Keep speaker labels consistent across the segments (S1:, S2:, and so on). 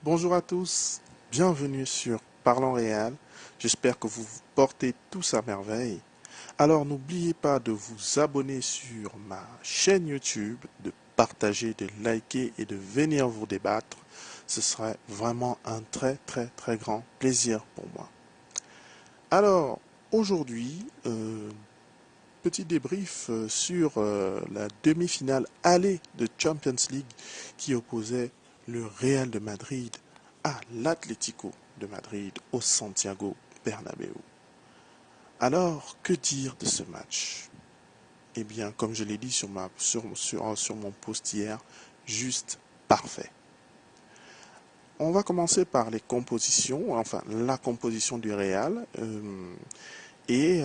S1: Bonjour à tous, bienvenue sur Parlons Réel. J'espère que vous vous portez tous à merveille. Alors n'oubliez pas de vous abonner sur ma chaîne YouTube, de partager, de liker et de venir vous débattre. Ce serait vraiment un très grand plaisir pour moi. Alors aujourd'hui, petit débrief sur la demi-finale aller de Champions League qui opposait le Real de Madrid à l'Atlético de Madrid au Santiago Bernabéu. Alors, que dire de ce match? Eh bien, comme je l'ai dit sur mon post hier, juste parfait. On va commencer par les compositions, enfin la composition du Real. Et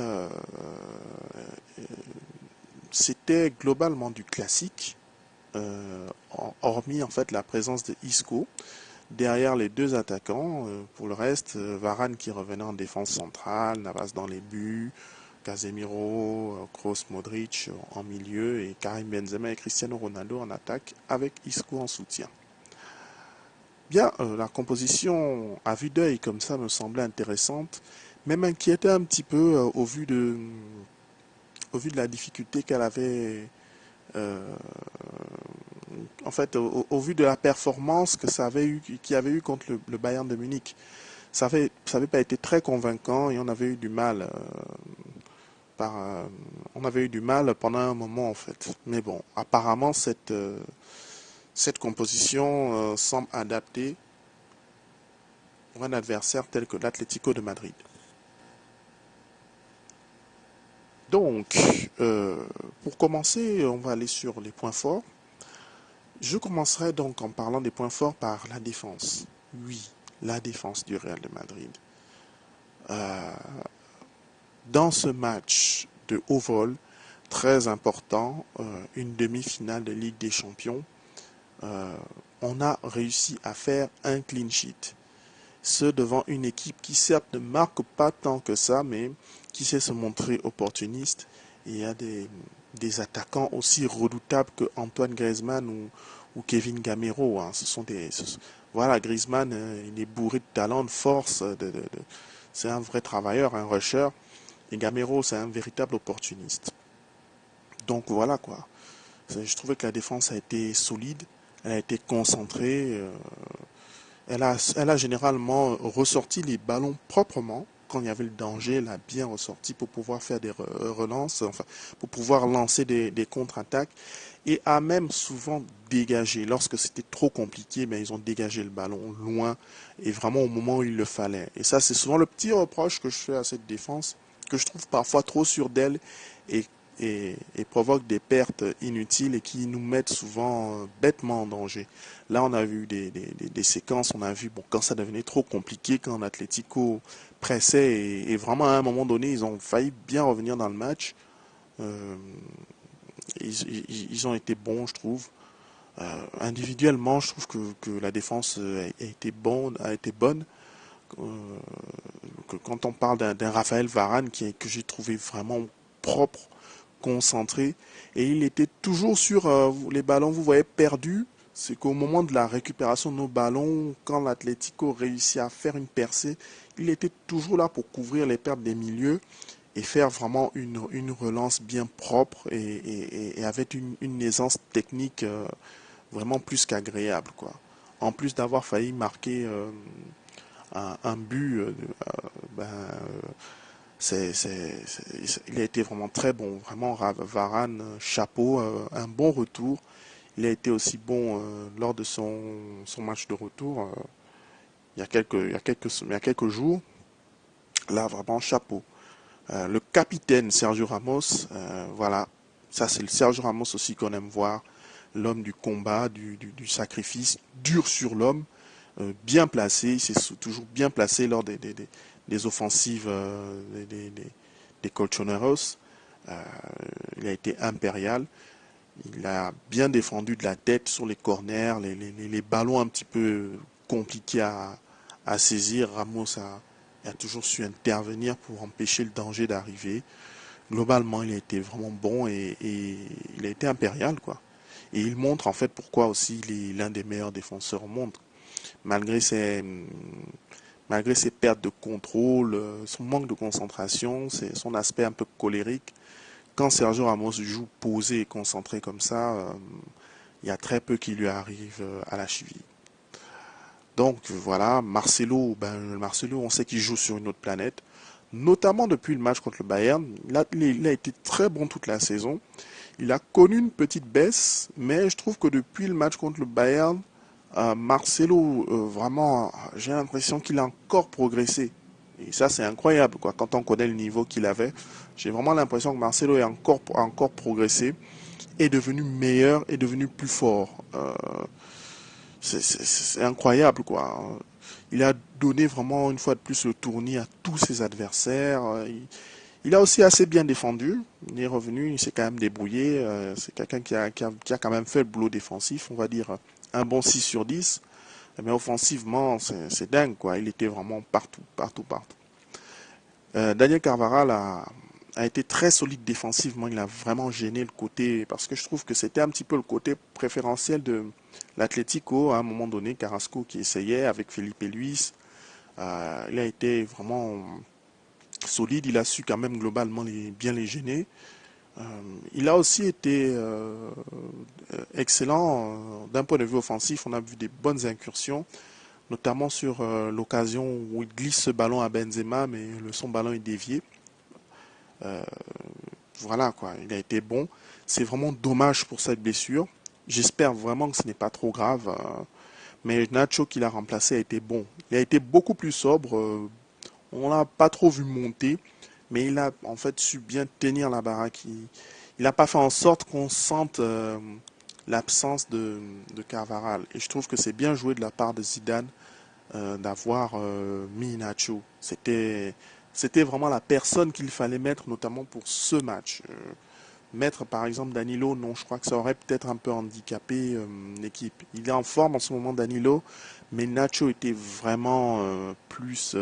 S1: c'était globalement du classique, hormis en fait la présence de Isco derrière les deux attaquants. Pour le reste, Varane qui revenait en défense centrale, Navas dans les buts, Casemiro, Kroos, Modric en milieu et Karim Benzema et Cristiano Ronaldo en attaque avec Isco en soutien. Bien, la composition à vue d'œil comme ça me semblait intéressante, mais m'inquiétait un petit peu au vu de la difficulté qu'elle avait en fait, au vu de la performance que ça avait eu, qu'il y avait eu contre le Bayern de Munich, ça avait pas été très convaincant et on avait eu du mal. On avait eu du mal pendant un moment en fait. Mais bon, apparemment cette composition semble adaptée pour un adversaire tel que l'Atlético de Madrid. Donc, pour commencer, on va aller sur les points forts. Je commencerai donc en parlant des points forts par la défense. Oui, la défense du Real de Madrid. Euh, dans ce match de haut vol, très important, une demi-finale de Ligue des Champions, euh, on a réussi à faire un clean sheet. Ce devant une équipe qui certes ne marque pas tant que ça, mais qui sait se montrer opportuniste. Et il y a des attaquants aussi redoutables que Antoine Griezmann ou Kevin Gamero. Hein. Voilà, Griezmann, il est bourré de talent, de force. C'est un vrai travailleur, un rusher. Et Gamero, c'est un véritable opportuniste. Donc voilà quoi. Je trouvais que la défense a été solide, elle a été concentrée, elle a généralement ressorti les ballons proprement. Quand il y avait le danger, elle a bien ressorti pour pouvoir faire des relances, enfin, pour pouvoir lancer des contre-attaques et a même souvent dégagé. Lorsque c'était trop compliqué, mais ils ont dégagé le ballon loin et vraiment au moment où il le fallait. Et ça, c'est souvent le petit reproche que je fais à cette défense, que je trouve parfois trop sûre d'elle et et provoque des pertes inutiles et qui nous mettent souvent bêtement en danger. Là, on a vu des séquences, on a vu bon, quand ça devenait trop compliqué, quand Atlético pressait et vraiment à un moment donné, ils ont failli bien revenir dans le match. Euh, ils ont été bons, je trouve. Individuellement, je trouve que la défense a été bonne. Euh, quand on parle d'un Raphaël Varane que j'ai trouvé vraiment propre, concentré, et il était toujours sur les ballons, vous voyez, perdus. C'est qu'au moment de la récupération de nos ballons, quand l'Atlético réussit à faire une percée, il était toujours là pour couvrir les pertes des milieux et faire vraiment une relance bien propre et avec une aisance technique vraiment plus qu'agréable, quoi. En plus d'avoir failli marquer un but, ben, il a été vraiment très bon. Vraiment, Varane, chapeau, un bon retour. Il a été aussi bon lors de son match de retour il y a quelques jours. Là, vraiment, chapeau. Le capitaine Sergio Ramos, voilà, ça c'est le Sergio Ramos aussi qu'on aime voir. L'homme du combat, du sacrifice, dur sur l'homme, bien placé, il s'est toujours bien placé lors des offensives des Colchoneros. Euh, il a été impérial. Il a bien défendu de la tête sur les corners, les ballons un petit peu compliqués à saisir. A toujours su intervenir pour empêcher le danger d'arriver. Globalement, il a été vraiment bon et il a été impérial, quoi. Et il montre en fait pourquoi aussi il est l'un des meilleurs défenseurs au monde. malgré ses, malgré ses pertes de contrôle, son manque de concentration, son aspect un peu colérique. Quand Sergio Ramos joue posé et concentré comme ça, il y a très peu qui lui arrive à la cheville. Donc voilà, Marcelo, Marcelo, on sait qu'il joue sur une autre planète, notamment depuis le match contre le Bayern. Il a été très bon toute la saison. Il a connu une petite baisse, mais je trouve que depuis le match contre le Bayern, Marcelo, vraiment, j'ai l'impression qu'il a encore progressé. Et ça, c'est incroyable, quoi. Quand on connaît le niveau qu'il avait, j'ai vraiment l'impression que Marcelo a encore progressé, est devenu meilleur, est devenu plus fort. C'est incroyable, quoi. Il a donné vraiment une fois de plus le tournis à tous ses adversaires. Il a aussi assez bien défendu. Il est revenu, il s'est quand même débrouillé. C'est quelqu'un qui a quand même fait le boulot défensif, on va dire un bon 6 sur 10. Mais offensivement, c'est dingue, quoi. Il était vraiment partout, partout, partout. Daniel Carvajal a été très solide défensivement. Il a vraiment gêné le côté, parce que je trouve que c'était un petit peu le côté préférentiel de l'Atlético à un moment donné. Carrasco qui essayait avec Felipe Luis. Il a été vraiment solide. Il a su quand même globalement bien les gêner. Euh, il a aussi été excellent d'un point de vue offensif. On a vu des bonnes incursions, notamment sur l'occasion où il glisse ce ballon à Benzema, mais son ballon est dévié. Euh, voilà quoi, il a été bon. C'est vraiment dommage pour cette blessure. J'espère vraiment que ce n'est pas trop grave. Mais Nacho qui l'a remplacé a été bon. Il a été beaucoup plus sobre. On l'a pas trop vu monter, mais il a en fait su bien tenir la baraque. Il n'a pas fait en sorte qu'on sente l'absence de Carvaral. Et je trouve que c'est bien joué de la part de Zidane d'avoir mis Nacho. C'était vraiment la personne qu'il fallait mettre, notamment pour ce match. Mettre par exemple Danilo, non, je crois que ça aurait peut-être un peu handicapé l'équipe. Il est en forme en ce moment, Danilo, mais Nacho était vraiment plus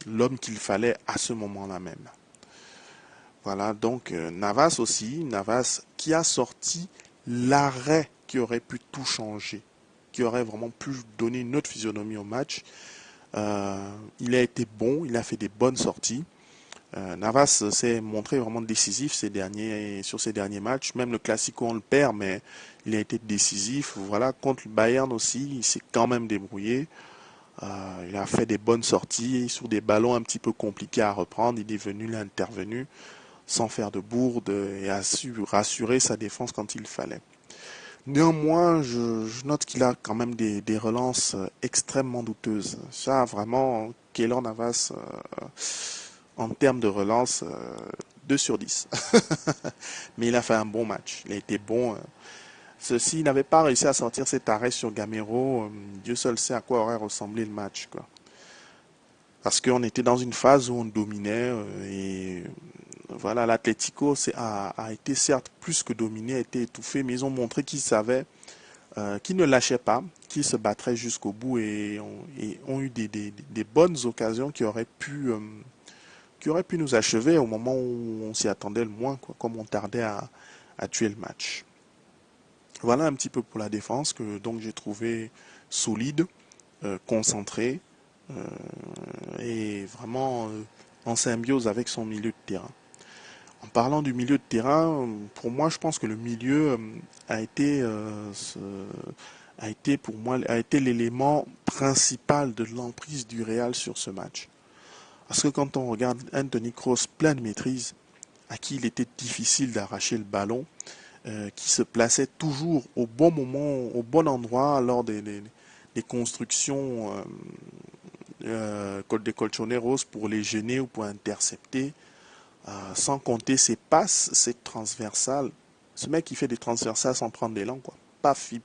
S1: l'homme qu'il fallait à ce moment-là même. Voilà, donc Navas aussi, Navas qui a sorti l'arrêt qui aurait pu tout changer, qui aurait vraiment pu donner une autre physionomie au match. Il a été bon, il a fait des bonnes sorties. Navas s'est montré vraiment décisif sur ces derniers matchs. Même le Classico, on le perd, mais il a été décisif. Voilà, contre le Bayern aussi, il s'est quand même débrouillé. Il a fait des bonnes sorties sur des ballons un petit peu compliqués à reprendre. Il est venu, il est intervenu sans faire de bourde et a su rassurer sa défense quand il fallait. Néanmoins, je note qu'il a quand même des relances extrêmement douteuses. Ça, vraiment, Keylor Navas, en termes de relance, 2 sur 10. Mais il a fait un bon match. Il a été bon. Ceci n'avait pas réussi à sortir cet arrêt sur Gamero. Dieu seul sait à quoi aurait ressemblé le match, quoi. Parce qu'on était dans une phase où on dominait et voilà, l'Atlético a été certes plus que dominé, a été étouffé, mais ils ont montré qu'ils savaient, qu'ils ne lâchaient pas, qu'ils se battraient jusqu'au bout et ont eu des bonnes occasions qui auraient pu nous achever au moment où on s'y attendait le moins, quoi, comme on tardait à tuer le match. Voilà un petit peu pour la défense que donc j'ai trouvé solide, concentré et vraiment en symbiose avec son milieu de terrain. En parlant du milieu de terrain, pour moi, je pense que le milieu a été, a été pour moi a été l'élément principal de l'emprise du Real sur ce match. Parce que quand on regarde Anthony Kroos plein de maîtrise, à qui il était difficile d'arracher le ballon, qui se plaçait toujours au bon moment, au bon endroit lors des constructions des colchoneros pour les gêner ou pour intercepter, sans compter ses passes, ses transversales. Ce mec qui fait des transversales sans prendre d'élan, quoi. Paf, il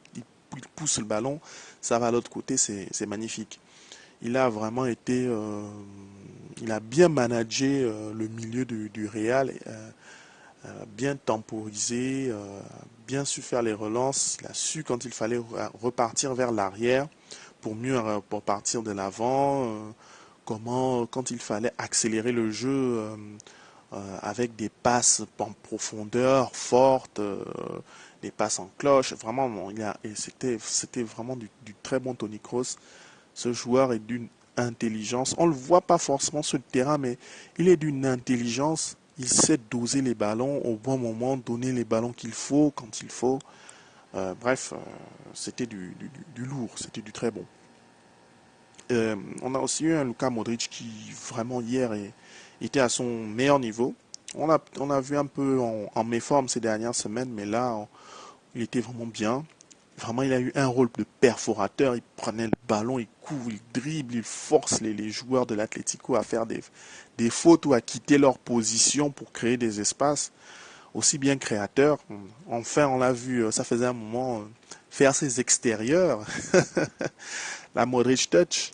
S1: pousse le ballon, ça va à l'autre côté, c'est magnifique. Il a vraiment été, il a bien managé le milieu du Real, bien temporisé, bien su faire les relances. Il a su quand il fallait repartir vers l'arrière pour mieux repartir de l'avant. Comment, quand il fallait accélérer le jeu avec des passes en profondeur fortes, des passes en cloche. Vraiment, bon, c'était vraiment du très bon Toni Kroos. Ce joueur est d'une intelligence. On ne le voit pas forcément sur le terrain, mais il est d'une intelligence. Il sait doser les ballons au bon moment, donner les ballons qu'il faut quand il faut. Bref, c'était du lourd, c'était du très bon. On a aussi eu un Luka Modric qui vraiment hier était à son meilleur niveau. On a vu un peu en méforme ces dernières semaines, mais là, il était vraiment bien. Vraiment, il a eu un rôle de perforateur. Il prenait le ballon, il couvre, il dribble, il force les joueurs de l'Atlético à faire des fautes ou à quitter leur position pour créer des espaces. Aussi bien créateur. Enfin, on l'a vu, ça faisait un moment, faire ses extérieurs. La Modric Touch.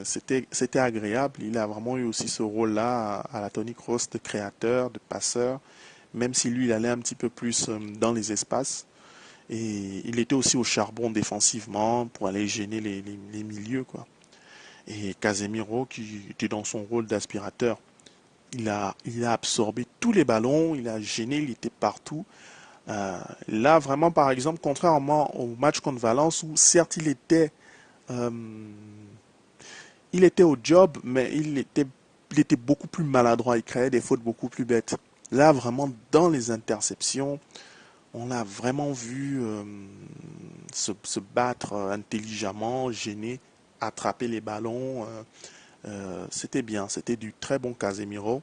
S1: C'était agréable. Il a vraiment eu aussi ce rôle-là à la Toni Kroos de créateur, de passeur, même si lui, il allait un petit peu plus dans les espaces. Et il était aussi au charbon défensivement pour aller gêner les milieux, quoi. Et Casemiro, qui était dans son rôle d'aspirateur, il a absorbé tous les ballons, il a gêné, il était partout. Là, vraiment, par exemple, contrairement au match contre Valence, où certes euh, il était au job, mais il était beaucoup plus maladroit, il créait des fautes beaucoup plus bêtes. Là, vraiment, dans les interceptions, on l'a vraiment vu se battre intelligemment, gêner, attraper les ballons. C'était bien, c'était du très bon Casemiro.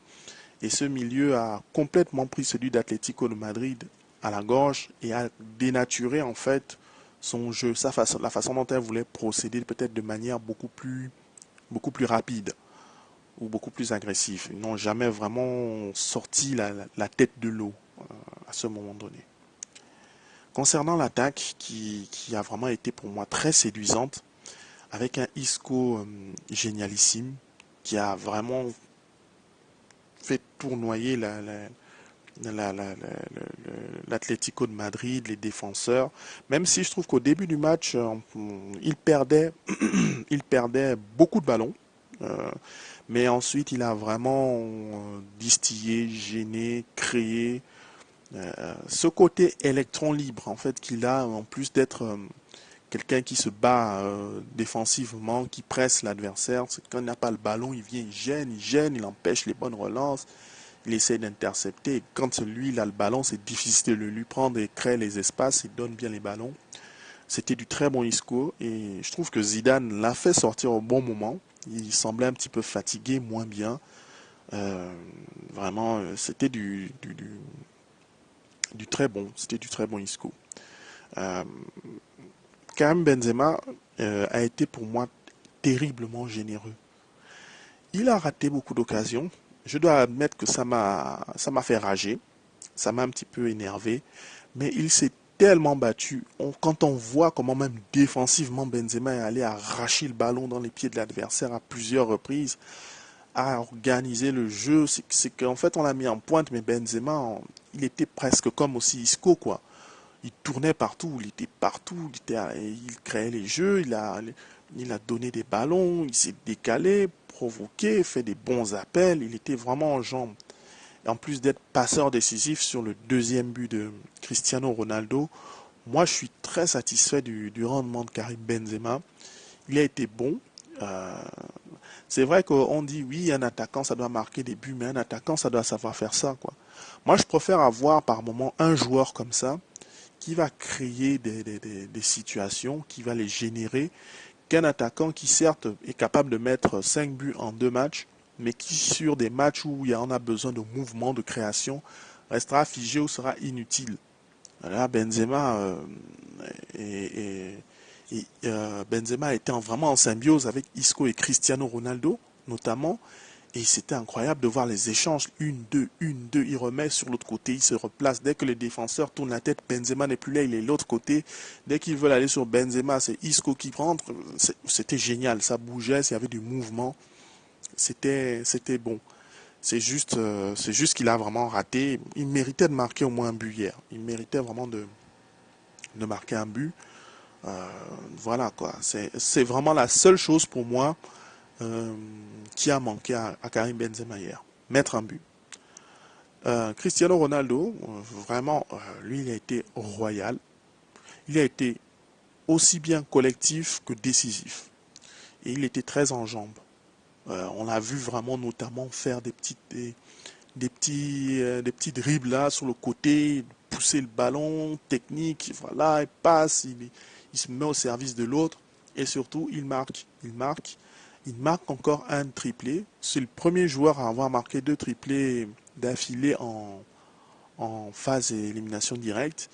S1: Et ce milieu a complètement pris celui d'Atlético de Madrid à la gorge et a dénaturé en fait son jeu, la façon dont elle voulait procéder peut-être de manière beaucoup plus rapide ou beaucoup plus agressive. Ils n'ont jamais vraiment sorti la tête de l'eau à ce moment donné. Concernant l'attaque qui a vraiment été pour moi très séduisante, avec un Isco génialissime qui a vraiment fait tournoyer l'Atlético de Madrid, les défenseurs, même si je trouve qu'au début du match, il perdait, il perdait beaucoup de ballons. Euh, mais ensuite, il a vraiment distillé, gêné, créé ce côté électron libre en fait qu'il a, en plus d'être quelqu'un qui se bat défensivement, qui presse l'adversaire. C'est quand il n'a pas le ballon, il vient, il gêne, il empêche les bonnes relances, il essaie d'intercepter. Quand lui, il a le ballon, c'est difficile de le lui prendre et créer les espaces, il donne bien les ballons. C'était du très bon Isco et je trouve que Zidane l'a fait sortir au bon moment. Il semblait un petit peu fatigué, moins bien. Euh, Vraiment, c'était du très bon, c'était du très bon Isco. Euh, Karim Benzema a été pour moi terriblement généreux. Il a raté beaucoup d'occasions. Je dois admettre que ça m'a fait rager, ça m'a un petit peu énervé, mais il s'est tellement battu. Quand on voit comment même défensivement Benzema est allé arracher le ballon dans les pieds de l'adversaire à plusieurs reprises, à organiser le jeu, c'est qu'en fait on l'a mis en pointe, mais Benzema, il était presque comme aussi Isco, quoi. Il tournait partout, il était partout, il créait les jeux, il a donné des ballons, il s'est décalé, provoqué, fait des bons appels, il était vraiment en jambes. Et en plus d'être passeur décisif sur le deuxième but de Cristiano Ronaldo, moi je suis très satisfait du rendement de Karim Benzema. Il a été bon. Euh, c'est vrai qu'on dit oui, un attaquant ça doit marquer des buts, mais un attaquant ça doit savoir faire ça, quoi. Moi je préfère avoir par moment un joueur comme ça qui va créer des situations, qui va les générer, qu'un attaquant qui certes est capable de mettre 5 buts en 2 matchs, mais qui sur des matchs où il y en a besoin de mouvement, de création, restera figé ou sera inutile. Là, et, Benzema était vraiment en symbiose avec Isco et Cristiano Ronaldo, notamment. Et c'était incroyable de voir les échanges. Une, deux, il remet sur l'autre côté, il se replace. Dès que le défenseur tourne la tête, Benzema n'est plus là, il est de l'autre côté. Dès qu'ils veulent aller sur Benzema, c'est Isco qui rentre. C'était génial, ça bougeait, il y avait du mouvement. C'était bon. C'est juste qu'il a vraiment raté. Il méritait de marquer au moins un but hier. Il méritait vraiment de marquer un but. Euh, voilà quoi. C'est vraiment la seule chose pour moi euh, qui a manqué à Karim Benzema hier. Mettre un but. Cristiano Ronaldo, vraiment, lui, il a été royal. Il a été aussi bien collectif que décisif. Et il était très en jambes. On l'a vu vraiment notamment faire des petits dribbles là sur le côté, pousser le ballon, technique, voilà, il passe, il se met au service de l'autre et surtout il marque encore un triplé. C'est le premier joueur à avoir marqué deux triplés d'affilée en phase élimination directe.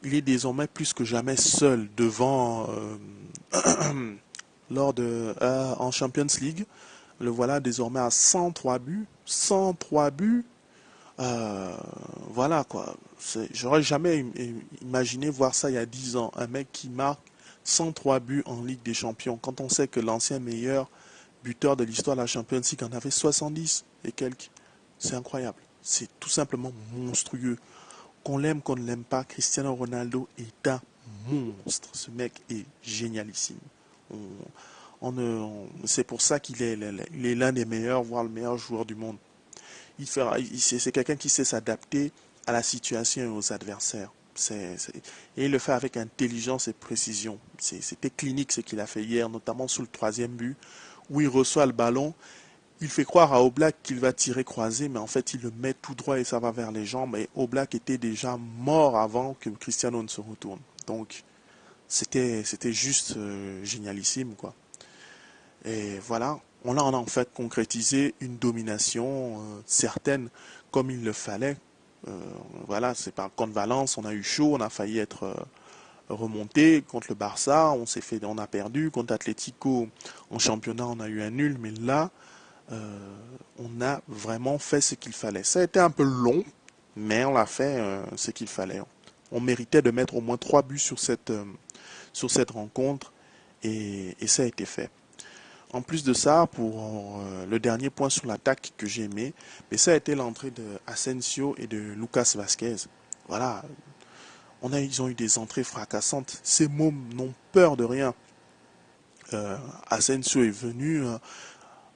S1: Il est désormais plus que jamais seul devant lors de en Champions League. Le voilà désormais à 103 buts. 103 buts. Euh, voilà quoi. J'aurais jamais imaginé voir ça il y a 10 ans. Un mec qui marque 103 buts en Ligue des Champions. Quand on sait que l'ancien meilleur buteur de l'histoire de la Champions League en avait 70 et quelques. C'est incroyable. C'est tout simplement monstrueux. Qu'on l'aime, qu'on ne l'aime pas, Cristiano Ronaldo est un monstre. Ce mec est génialissime. On, c'est pour ça qu'il est, il est l'un des meilleurs, voire le meilleur joueur du monde. C'est quelqu'un qui sait s'adapter à la situation et aux adversaires. Et il le fait avec intelligence et précision. C'était clinique ce qu'il a fait hier, notamment sur le troisième but, où il reçoit le ballon. Il fait croire à Oblak qu'il va tirer croisé, mais en fait il le met tout droit et ça va vers les jambes. Et Oblak était déjà mort avant que Cristiano ne se retourne. Donc c'était juste génialissime quoi. Et voilà, on a en fait concrétisé une domination certaine comme il le fallait. Euh, voilà, c'est par contre Valence, on a eu chaud, on a failli être remonté contre le Barça, on a perdu contre Atlético en championnat, on a eu un nul, mais là, on a vraiment fait ce qu'il fallait. Ça a été un peu long, mais on a fait ce qu'il fallait. On méritait de mettre au moins 3 buts sur cette rencontre et ça a été fait. En plus de ça, pour le dernier point sur l'attaque que j'ai aimé, mais ça a été l'entrée de Asensio et de Lucas Vasquez. Voilà, ils ont eu des entrées fracassantes. Ces mômes n'ont peur de rien. Asensio est venu,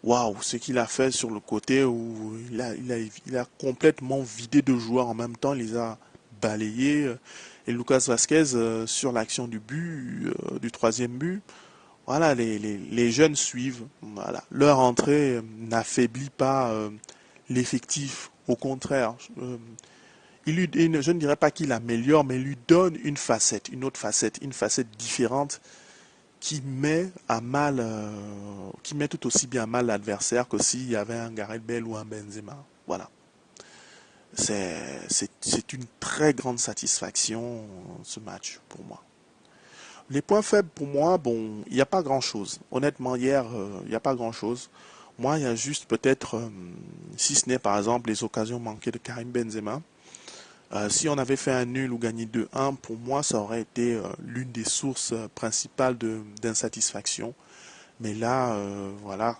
S1: waouh, ce qu'il a fait sur le côté où il a complètement vidé deux joueurs en même temps, il les a balayés. Et Lucas Vasquez, sur l'action du but, du troisième but, voilà, les jeunes suivent. Voilà. Leur entrée n'affaiblit pas l'effectif. Au contraire, je ne dirais pas qu'il améliore, mais il lui donne une facette, une autre facette, une facette différente qui met à mal, qui met tout aussi bien à mal l'adversaire que s'il y avait un Gareth Bale ou un Benzema. Voilà. C'est une très grande satisfaction ce match pour moi. Les points faibles pour moi, bon, il n'y a pas grand-chose. Honnêtement, hier, il n'y a pas grand-chose. Moi, il y a juste peut-être, si ce n'est par exemple les occasions manquées de Karim Benzema. Si on avait fait un nul ou gagné 2-1, pour moi, ça aurait été l'une des sources principales d'insatisfaction. Mais là, voilà,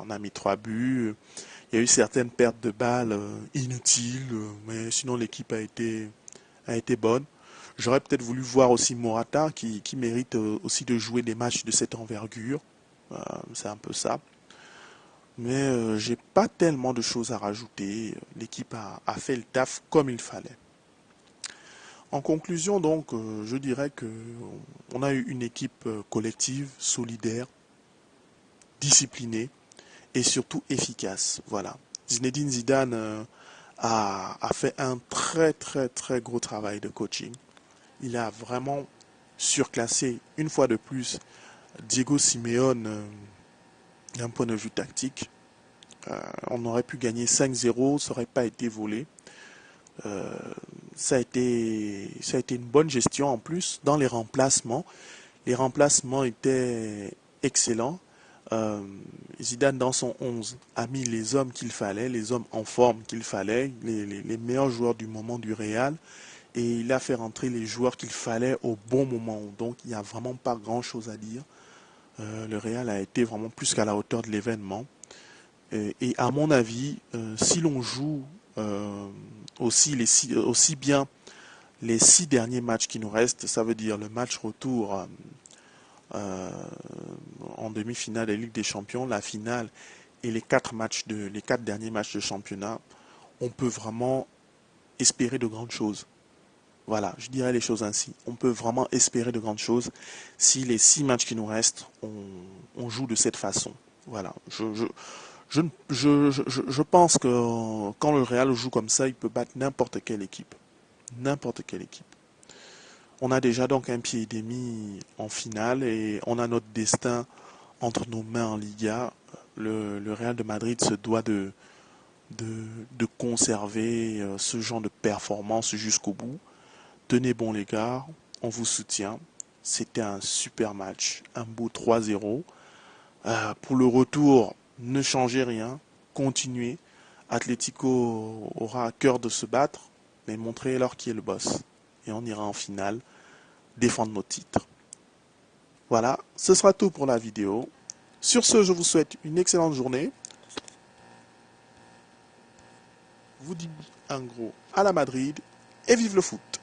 S1: on a mis 3 buts. Il y a eu certaines pertes de balles inutiles, mais sinon l'équipe a été bonne. J'aurais peut-être voulu voir aussi Morata qui mérite aussi de jouer des matchs de cette envergure. C'est un peu ça. Mais j'ai pas tellement de choses à rajouter. L'équipe a fait le taf comme il fallait. En conclusion, donc, je dirais que on a eu une équipe collective, solidaire, disciplinée et surtout efficace. Voilà. Zinedine Zidane a fait un très très très gros travail de coaching. Il a vraiment surclassé une fois de plus Diego Simeone d'un point de vue tactique. On aurait pu gagner 5-0, ça n'aurait pas été volé. Euh, ça a été une bonne gestion en plus dans les remplacements. Les remplacements étaient excellents. Euh, Zidane dans son 11 a mis les hommes qu'il fallait, les hommes en forme qu'il fallait, les meilleurs joueurs du moment du Real. Et il a fait rentrer les joueurs qu'il fallait au bon moment. Donc il n'y a vraiment pas grand-chose à dire. Le Real a été vraiment plus qu'à la hauteur de l'événement. Et à mon avis, si l'on joue aussi bien les 6 derniers matchs qui nous restent, ça veut dire le match retour euh, en demi-finale de Ligue des Champions, la finale et les 4 derniers matchs de championnat, on peut vraiment espérer de grandes choses. Voilà, je dirais les choses ainsi. On peut vraiment espérer de grandes choses si les 6 matchs qui nous restent, on joue de cette façon. Voilà, je pense que quand le Real joue comme ça, il peut battre n'importe quelle équipe. N'importe quelle équipe. On a déjà donc un pied et demi en finale et on a notre destin entre nos mains en Liga. Le Real de Madrid se doit de conserver ce genre de performance jusqu'au bout. Tenez bon les gars, on vous soutient. C'était un super match, un beau 3-0. Pour le retour, ne changez rien, continuez. Atlético aura à cœur de se battre, mais montrez-leur qui est le boss. Et on ira en finale défendre nos titres. Voilà, ce sera tout pour la vidéo. Sur ce, je vous souhaite une excellente journée. Vous dis un gros à la Madrid et vive le foot.